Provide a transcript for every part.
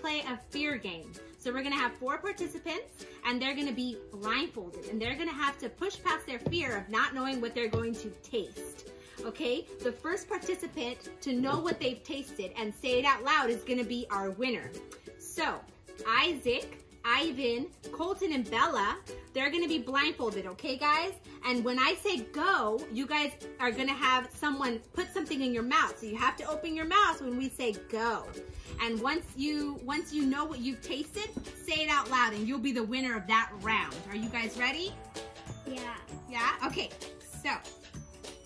play a fear game. So we're gonna have 4 participants and they're gonna be blindfolded and they're gonna have to push past their fear of not knowing what they're going to taste. Okay, the first participant to know what they've tasted and say it out loud is gonna be our winner. So Isaac, Ivan, Colton, and Bella, they're gonna be blindfolded, okay guys? And when I say go, you guys are gonna have someone put something in your mouth. So you have to open your mouth when we say go. And once you know what you've tasted, say it out loud and you'll be the winner of that round. Are you guys ready? Yeah. Yeah? Okay, so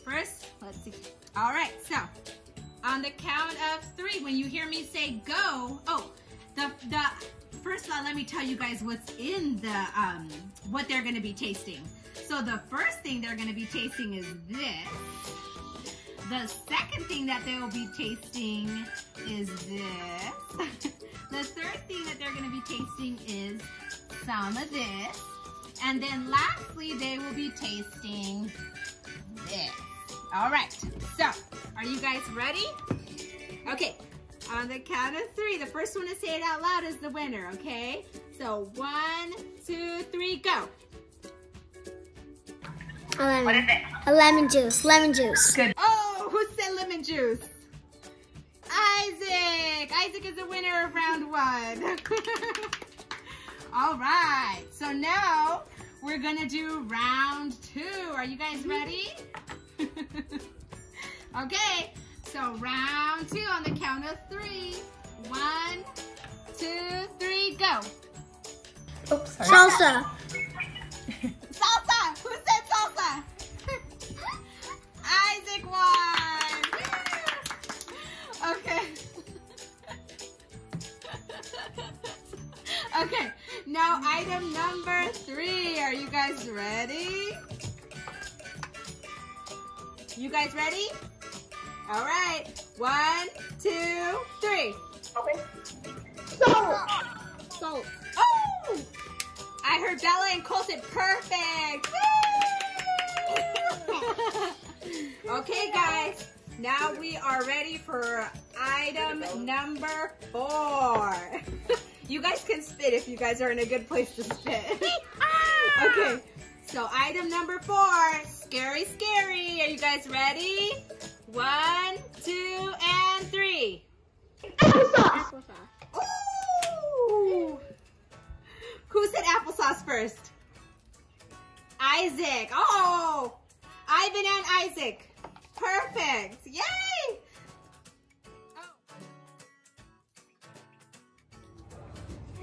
first, let's see. All right, so on the count of 3, when you hear me say go, first of all, let me tell you guys what's in the, what they're gonna be tasting. So the first thing they're gonna be tasting is this. The second thing that they will be tasting is this. The third thing that they're gonna be tasting is some of this. And then lastly, they will be tasting this. All right, so are you guys ready? Okay. On the count of 3, the first one to say it out loud is the winner, okay? So 1, 2, 3, go. What is it? A lemon juice. Lemon juice. Good. Oh, who said lemon juice? Isaac. Isaac is the winner of round 1. All right. So now we're gonna do round 2. Are you guys ready? Okay. So round 2 on the count of 3. 1, 2, 3, go. Oops, sorry. Salsa. Salsa. Who said salsa? Isaac won. Okay. Okay. Now item number 3. Are you guys ready? You guys ready? All right, 1, 2, 3. Okay. Salt. Salt. Oh! I heard Bella and Colton. Perfect. Okay, guys. Now we are ready for item number 4. You guys can spit if you guys are in a good place to spit. Okay. So item number 4. Scary, scary. Are you guys ready? 1, 2, and 3. Applesauce. Ooh! Who said applesauce first? Isaac. Oh! Ivan and Isaac. Perfect. Yay!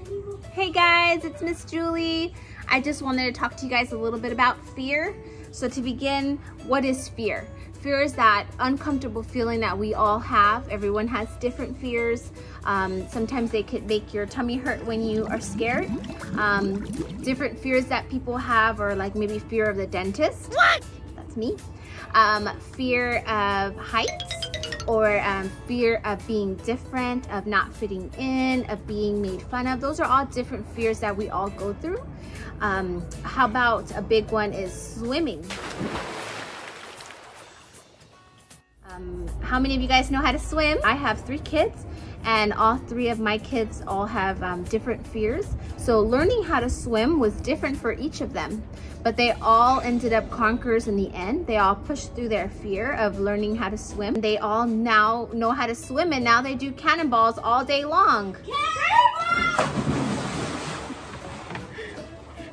Oh. Hey guys, it's Miss Julie. I just wanted to talk to you guys a little bit about fear. So to begin, what is fear? Fear is that uncomfortable feeling that we all have. Everyone has different fears. Sometimes they could make your tummy hurt when you are scared. Different fears that people have are like maybe fear of the dentist. What? That's me. Fear of heights, or fear of being different, of not fitting in, of being made fun of. Those are all different fears that we all go through. How about a big one is swimming? How many of you guys know how to swim? I have 3 kids and all 3 of my kids all have different fears. So learning how to swim was different for each of them, but they all ended up conquerors in the end. They all pushed through their fear of learning how to swim. They all now know how to swim and now they do cannonballs all day long.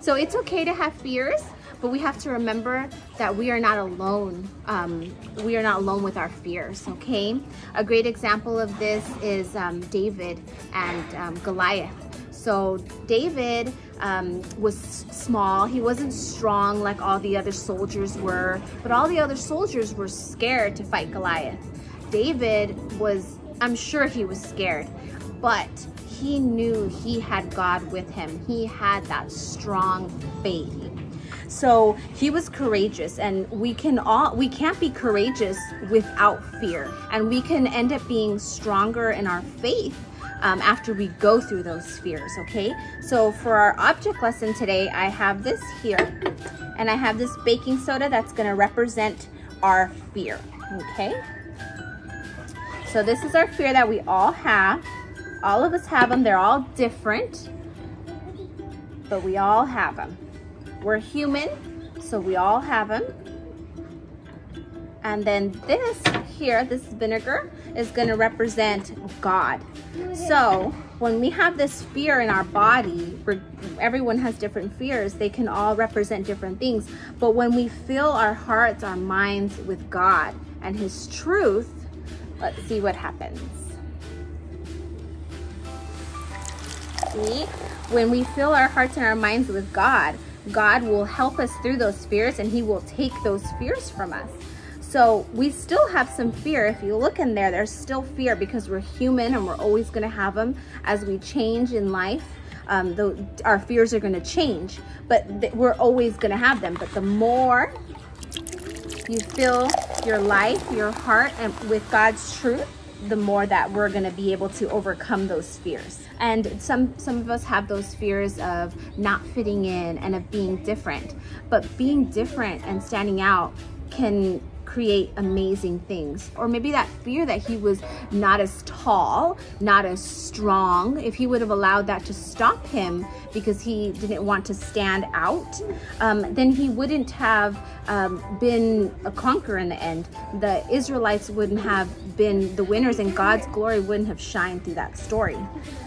So it's okay to have fears, but we have to remember that we are not alone. We are not alone with our fears, okay? A great example of this is David and Goliath. So David was small. He wasn't strong like all the other soldiers were, but all the other soldiers were scared to fight Goliath. David was, I'm sure he was scared, but he knew he had God with him. He had that strong faith. So he was courageous, and we can't be courageous without fear, and we can end up being stronger in our faith after we go through those fears, okay? So for our object lesson today, I have this here, and I have this baking soda that's gonna represent our fear, okay? So this is our fear that we all have. All of us have them. They're all different, but we all have them. We're human, so we all have them. And then this here, this vinegar, is going to represent God. So when we have this fear in our body, everyone has different fears. They can all represent different things. But when we fill our hearts, our minds with God and His truth, let's see what happens. See? When we fill our hearts and our minds with God, God will help us through those fears, and He will take those fears from us. So we still have some fear. If you look in there, there's still fear because we're human and we're always going to have them. As we change in life, our fears are going to change, but we're always going to have them. But the more you fill your life, your heart, and with God's truth, the more that we're going to be able to overcome those fears. And some of us have those fears of not fitting in and of being different. But being different and standing out can create amazing things. Or maybe that fear that he was not as tall, not as strong, if he would have allowed that to stop him because he didn't want to stand out, then he wouldn't have been a conqueror in the end. The Israelites wouldn't have been the winners, and God's glory wouldn't have shined through that story.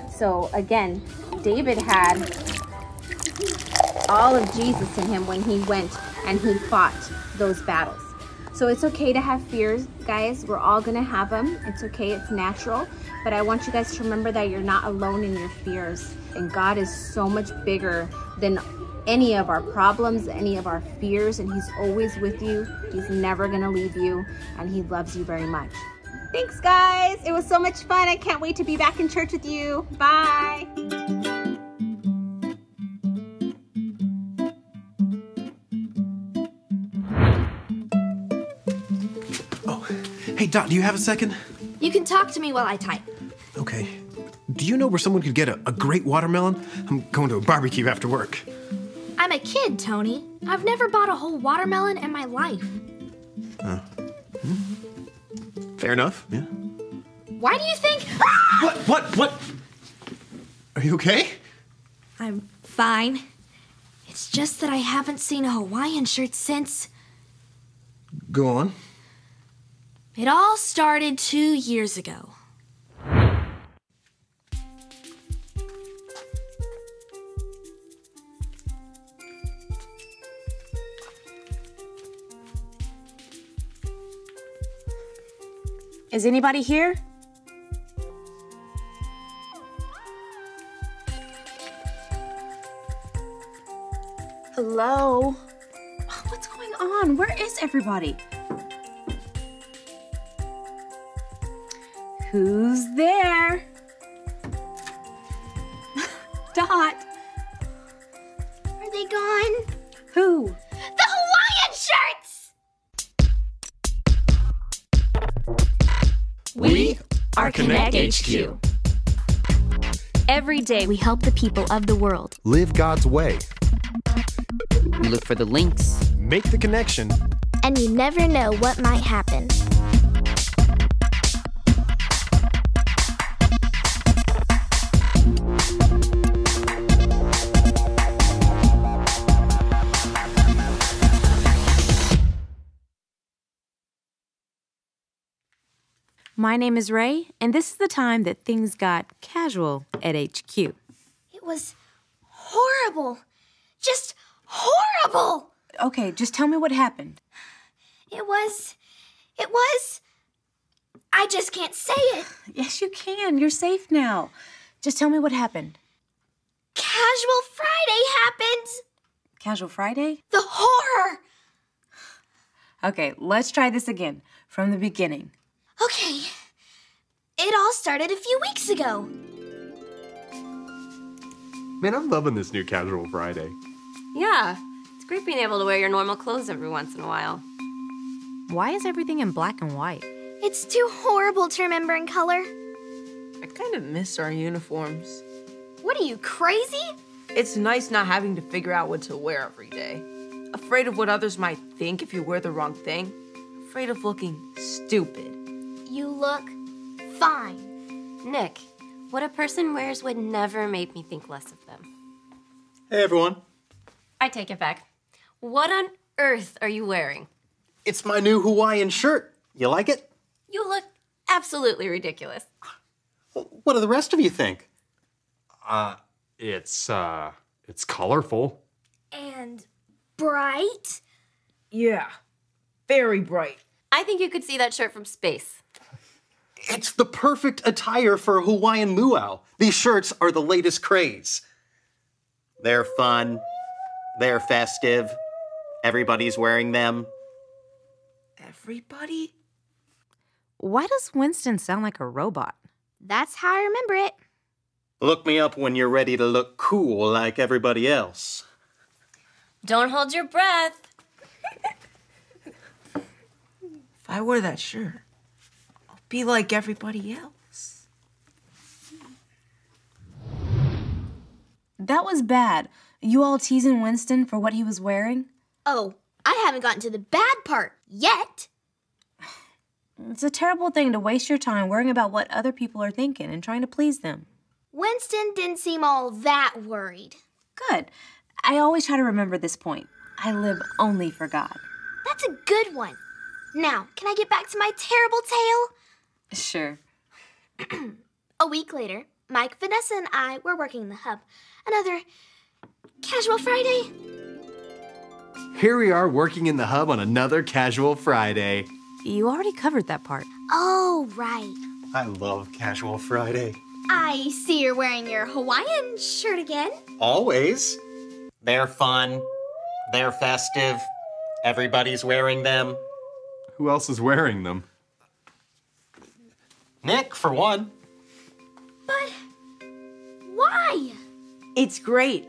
So again, David had all of Jesus in him when he went and he fought those battles. So it's okay to have fears, guys. We're all gonna have them. It's okay, it's natural. But I want you guys to remember that you're not alone in your fears. And God is so much bigger than any of our problems, any of our fears, and He's always with you. He's never gonna leave you, and He loves you very much. Thanks, guys. It was so much fun. I can't wait to be back in church with you. Bye. Hey, Dot, do you have a second? You can talk to me while I type. Okay. Do you know where someone could get a great watermelon? I'm going to a barbecue after work. I'm a kid, Tony. I've never bought a whole watermelon in my life. Fair enough, yeah. Why do you think... What? Are you okay? I'm fine. It's just that I haven't seen a Hawaiian shirt since... Go on. It all started 2 years ago. Is anybody here? Hello? What's going on? Where is everybody? Who's there? Dot. Are they gone? Who? The Hawaiian shirts! We are Connect HQ. Every day we help the people of the world. Live God's way. We look for the links. Make the connection. And you never know what might happen. My name is Ray, and this is the time that things got casual at HQ. It was horrible. Just horrible. Okay, just tell me what happened. It was... I just can't say it. Yes, you can. You're safe now. Just tell me what happened. Casual Friday happened. Casual Friday? The horror. Okay, let's try this again, from the beginning. Okay. It all started a few weeks ago. Man, I'm loving this new Casual Friday. Yeah, it's great being able to wear your normal clothes every once in a while. Why is everything in black and white? It's too horrible to remember in color. I kind of miss our uniforms. What are you, crazy? It's nice not having to figure out what to wear every day. Afraid of what others might think if you wear the wrong thing. Afraid of looking stupid. You look fine. Nick, What a person wears would never make me think less of them. Hey, everyone. I take it back. What on earth are you wearing? It's my new Hawaiian shirt. You like it? You look absolutely ridiculous. What do the rest of you think? It's colorful. And bright? Yeah, very bright. I think you could see that shirt from space. It's the perfect attire for a Hawaiian luau. These shirts are the latest craze. They're fun. They're festive. Everybody's wearing them. Everybody? Why does Winston sound like a robot? That's how I remember it. Look me up when you're ready to look cool like everybody else. Don't hold your breath. If I wear that shirt, I'll be like everybody else. That was bad. You all teasing Winston for what he was wearing? Oh, I haven't gotten to the bad part yet. It's a terrible thing to waste your time worrying about what other people are thinking and trying to please them. Winston didn't seem all that worried. Good. I always try to remember this point. I live only for God. That's a good one. Now, can I get back to my terrible tale? Sure. A week later, Mike, Vanessa, and I were working in the hub. Another casual Friday. Here we are working in the hub on another casual Friday. You already covered that part. Oh, right. I love Casual Friday. I see you're wearing your Hawaiian shirt again. Always. They're fun. They're festive. Everybody's wearing them. Who else is wearing them? Nick, for one. But why? It's great.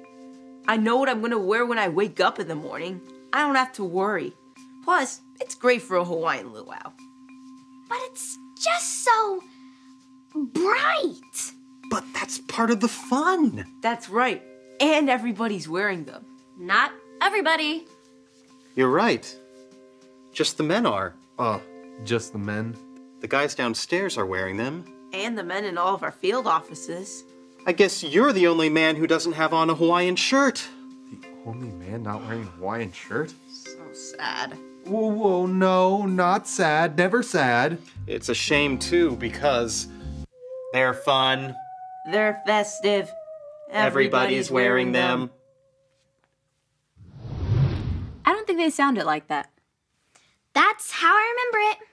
I know what I'm going to wear when I wake up in the morning. I don't have to worry. Plus, it's great for a Hawaiian luau. But it's just so bright. But that's part of the fun. That's right. And everybody's wearing them. Not everybody. You're right. Just the men are. Just the men? The guys downstairs are wearing them. And the men in all of our field offices. I guess you're the only man who doesn't have on a Hawaiian shirt. The only man not wearing a Hawaiian shirt? So sad. Whoa, no, not sad, never sad. It's a shame, too, because they're fun. They're festive. Everybody's wearing them. I don't think they sounded like that. That's how I remember it.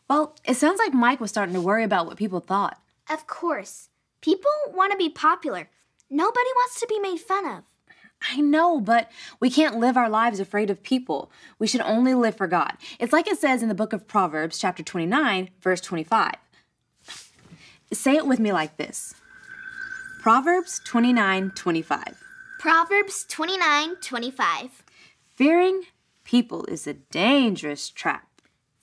Well, it sounds like Mike was starting to worry about what people thought. Of course. People want to be popular. Nobody wants to be made fun of. I know, but we can't live our lives afraid of people. We should only live for God. It's like it says in the book of Proverbs, chapter 29, verse 25. Say it with me like this. Proverbs 29:25. Proverbs 29:25. Fearing people is a dangerous trap,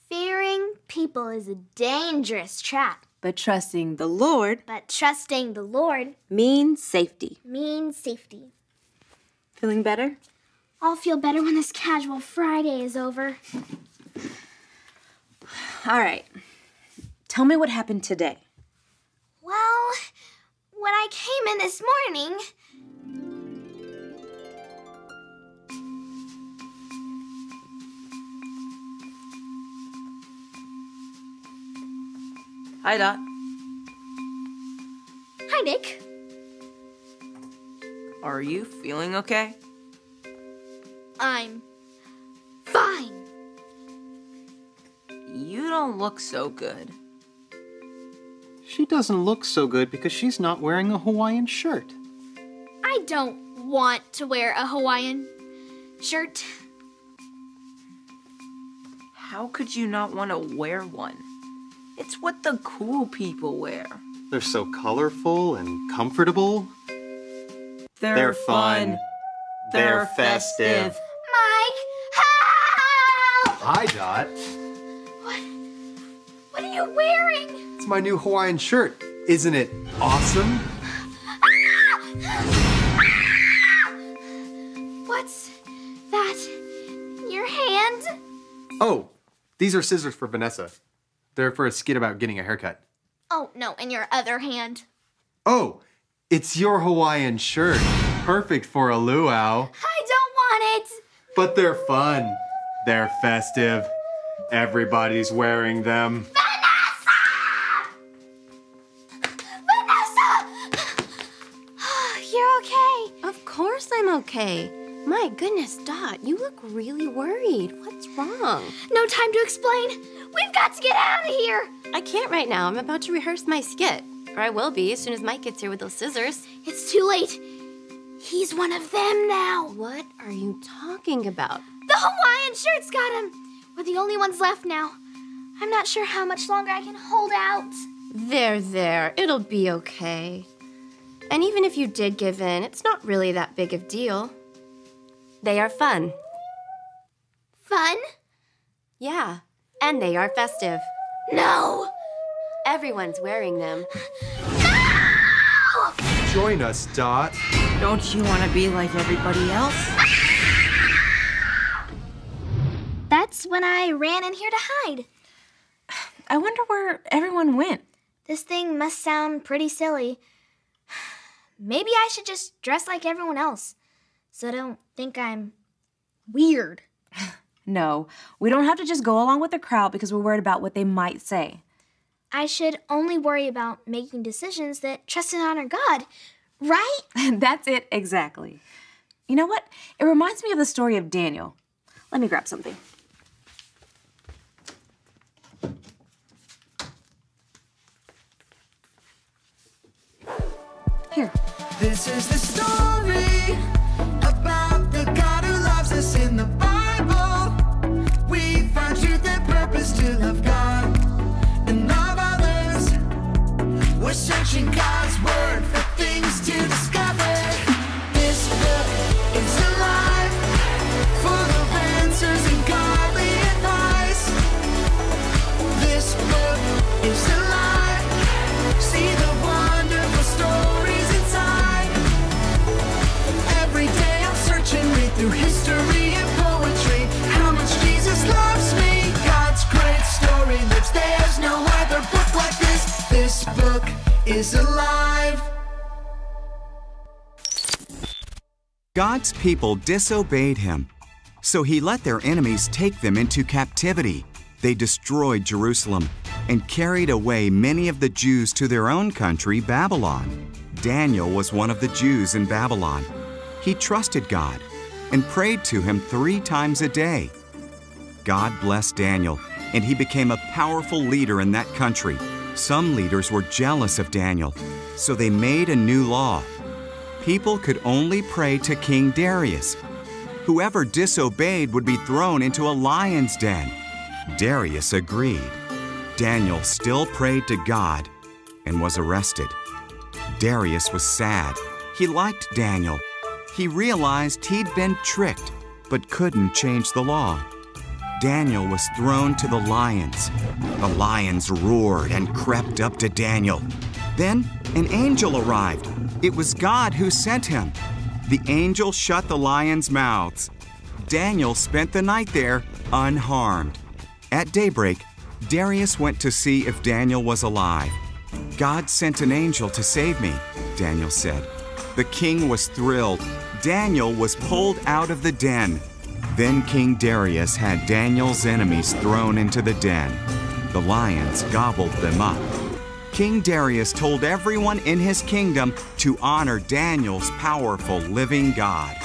Fearing people is a dangerous trap. but trusting the Lord But trusting the Lord means safety. means safety. Feeling better? I'll feel better when this casual Friday is over. All right. Tell me what happened today. Well, when I came in this morning, Hi, Dot. hi, Nick. Are you feeling okay? I'm fine. You don't look so good. She doesn't look so good because she's not wearing a Hawaiian shirt. I don't want to wear a Hawaiian shirt. How could you not want to wear one? It's what the cool people wear. They're so colorful and comfortable. They're fun. They're festive. Mike, help! Hi, Dot. What are you wearing? It's my new Hawaiian shirt. Isn't it awesome? What's that in your hand? Oh, these are scissors for Vanessa. They're for a skit about getting a haircut. Oh, no, in your other hand. Oh, it's your Hawaiian shirt. Perfect for a luau. I don't want it. But they're fun. They're festive. Everybody's wearing them. You're okay. Of course I'm okay. My goodness, Dot, you look really worried. What's wrong? No time to explain. We've got to get out of here. I can't right now. I'm about to rehearse my skit. Or I will be as soon as Mike gets here with those scissors. It's too late. He's one of them now. What are you talking about? The Hawaiian shirt's got him. We're the only ones left now. I'm not sure how much longer I can hold out. There. It'll be okay. And even if you did give in, it's not really that big of a deal. They are fun. Fun? Yeah, and they are festive. No! Everyone's wearing them. No! Join us, Dot. Don't you want to be like everybody else? That's when I ran in here to hide. I wonder where everyone went. This thing must sound pretty silly. Maybe I should just dress like everyone else, so I don't think I'm weird. No, we don't have to just go along with the crowd because we're worried about what they might say. I should only worry about making decisions that trust and honor God, right? That's it, exactly. You know what? It reminds me of the story of Daniel. Let me grab something. Here. This is the story about the God who loves us in the Bible. We find truth and purpose to love God and love others. We're searching God's word for things to discover. This book is alive, full of answers and godly advice. This book is alive. See the wonderful stories inside. Every day I'm searching, read through history and poetry. How much Jesus loves me. God's great story lives. There's no other book like this. This book is alive. God's people disobeyed him, so he let their enemies take them into captivity. They destroyed Jerusalem and carried away many of the Jews to their own country, Babylon. Daniel was one of the Jews in Babylon. He trusted God and prayed to him 3 times a day. God blessed Daniel, and he became a powerful leader in that country. Some leaders were jealous of Daniel, so they made a new law. People could only pray to King Darius. Whoever disobeyed would be thrown into a lion's den. Darius agreed. Daniel still prayed to God and was arrested. Darius was sad. He liked Daniel. He realized he'd been tricked, but couldn't change the law. Daniel was thrown to the lions. The lions roared and crept up to Daniel. Then an angel arrived. It was God who sent him. The angel shut the lions' mouths. Daniel spent the night there unharmed. At daybreak, Darius went to see if Daniel was alive. God sent an angel to save me, Daniel said. The king was thrilled. Daniel was pulled out of the den. Then King Darius had Daniel's enemies thrown into the den. The lions gobbled them up. King Darius told everyone in his kingdom to honor Daniel's powerful living God.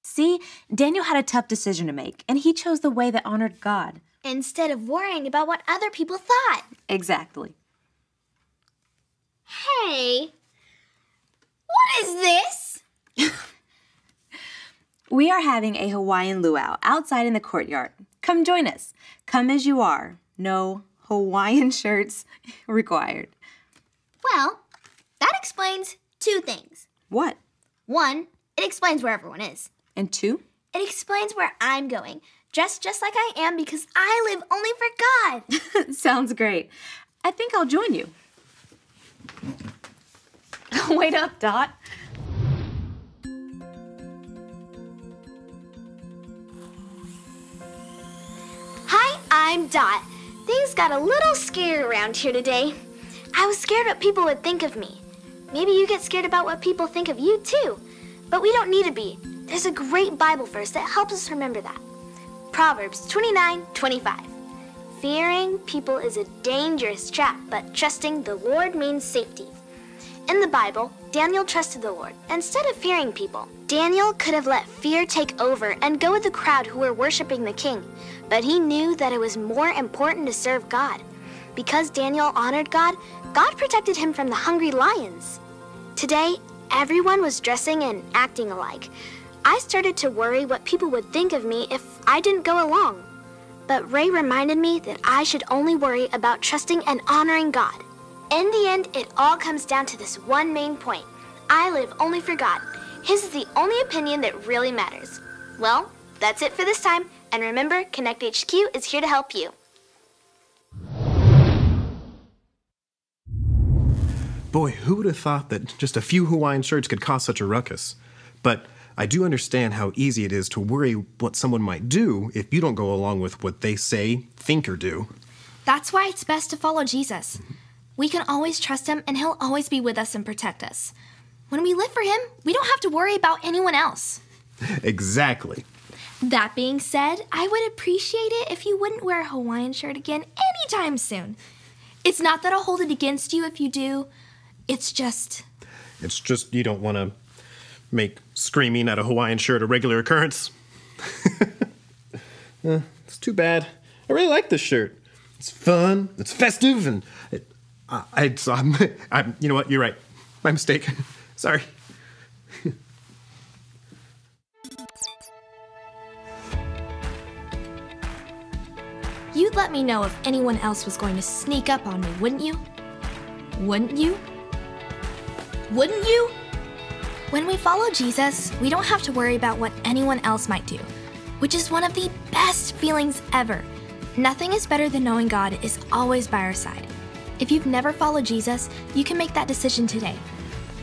See, Daniel had a tough decision to make, and he chose the way that honored God. Instead of worrying about what other people thought. Exactly. Hey, what is this? We are having a Hawaiian luau outside in the courtyard. Come join us. Come as you are. No Hawaiian shirts required. Well, that explains 2 things. What? 1, it explains where everyone is. And 2? It explains where I'm going. Dressed just like I am because I live only for God. Sounds great. I think I'll join you. Wait up, Dot. Hi, I'm Dot. Things got a little scary around here today. I was scared what people would think of me. Maybe you get scared about what people think of you too. But we don't need to be. There's a great Bible verse that helps us remember that. Proverbs 29:25. Fearing people is a dangerous trap, but trusting the Lord means safety. In the Bible, Daniel trusted the Lord instead of fearing people. Daniel could have let fear take over and go with the crowd who were worshiping the king, but he knew that it was more important to serve God. Because Daniel honored God, God protected him from the hungry lions. Today, everyone was dressing and acting alike. I started to worry what people would think of me if I didn't go along. But Ray reminded me that I should only worry about trusting and honoring God. In the end, it all comes down to this one main point. I live only for God. His is the only opinion that really matters. Well, that's it for this time. And remember, Connect HQ is here to help you. Boy, who would have thought that just a few Hawaiian shirts could cause such a ruckus? But I do understand how easy it is to worry what someone might do if you don't go along with what they say, think, or do. That's why it's best to follow Jesus. We can always trust him, and he'll always be with us and protect us. When we live for him, we don't have to worry about anyone else. Exactly. That being said, I would appreciate it if you wouldn't wear a Hawaiian shirt again anytime soon. It's not that I'll hold it against you if you do. It's just you don't want to make screaming at a Hawaiian shirt a regular occurrence. It's too bad. I really like this shirt. It's fun, it's festive, and you know what? You're right. My mistake. Sorry. You'd let me know if anyone else was going to sneak up on me, wouldn't you? Wouldn't you? Wouldn't you? When we follow Jesus, we don't have to worry about what anyone else might do, which is one of the best feelings ever. Nothing is better than knowing God is always by our side. If you've never followed Jesus, you can make that decision today.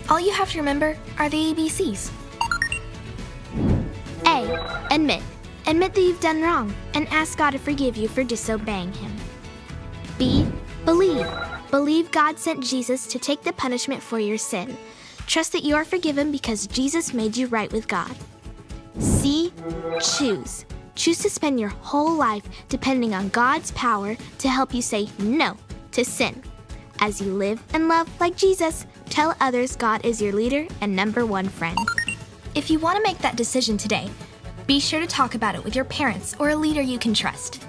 All you have to remember are the ABCs. A. Admit. Admit that you've done wrong and ask God to forgive you for disobeying him. B. Believe. Believe God sent Jesus to take the punishment for your sin. Trust that you are forgiven because Jesus made you right with God. C. Choose. Choose to spend your whole life depending on God's power to help you say no to sin. As you live and love like Jesus, tell others God is your leader and #1 friend. If you want to make that decision today, be sure to talk about it with your parents or a leader you can trust.